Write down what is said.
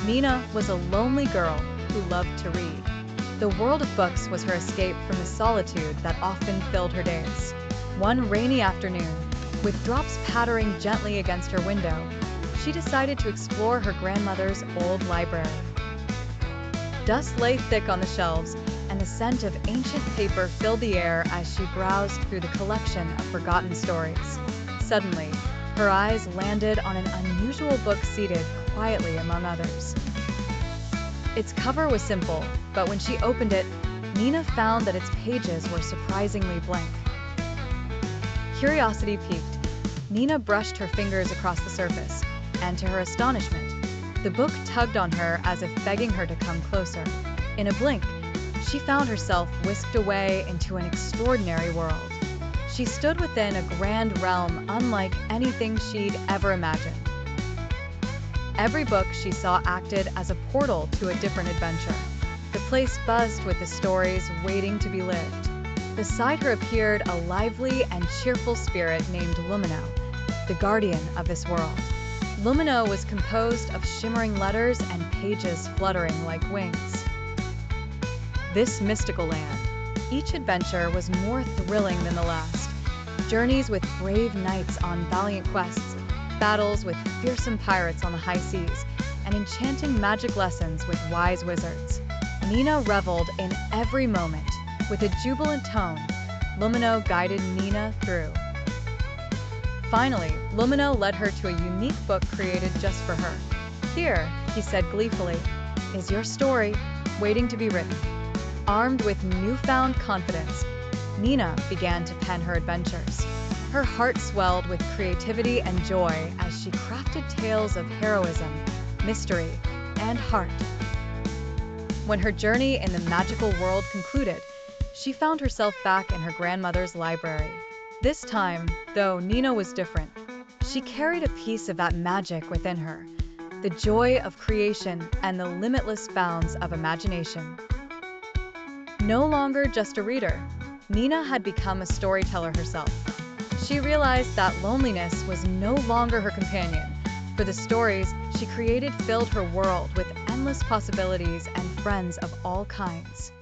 Nina was a lonely girl who loved to read. The world of books was her escape from the solitude that often filled her days. One rainy afternoon, with drops pattering gently against her window, she decided to explore her grandmother's old library. Dust lay thick on the shelves, and the scent of ancient paper filled the air as she browsed through the collection of forgotten stories. Suddenly, her eyes landed on an unusual book seated quietly among others. Its cover was simple, but when she opened it, Nina found that its pages were surprisingly blank. Curiosity piqued. Nina brushed her fingers across the surface, and to her astonishment, the book tugged on her as if begging her to come closer. In a blink, she found herself whisked away into an extraordinary world. She stood within a grand realm unlike anything she'd ever imagined. Every book she saw acted as a portal to a different adventure. The place buzzed with the stories waiting to be lived. Beside her appeared a lively and cheerful spirit named Lumino, the guardian of this world. Lumino was composed of shimmering letters and pages fluttering like wings. This mystical land, each adventure was more thrilling than the last. Journeys with brave knights on valiant quests, battles with fearsome pirates on the high seas, and enchanting magic lessons with wise wizards. Nina reveled in every moment. With a jubilant tone, Lumino guided Nina through. Finally, Lumino led her to a unique book created just for her. "Here," he said gleefully, "is your story, waiting to be written." Armed with newfound confidence, Nina began to pen her adventures. Her heart swelled with creativity and joy as she crafted tales of heroism, mystery, and heart. When her journey in the magical world concluded, she found herself back in her grandmother's library. This time, though, Nina was different. She carried a piece of that magic within her, the joy of creation and the limitless bounds of imagination. No longer just a reader, Nina had become a storyteller herself. She realized that loneliness was no longer her companion, for the stories she created filled her world with endless possibilities and friends of all kinds.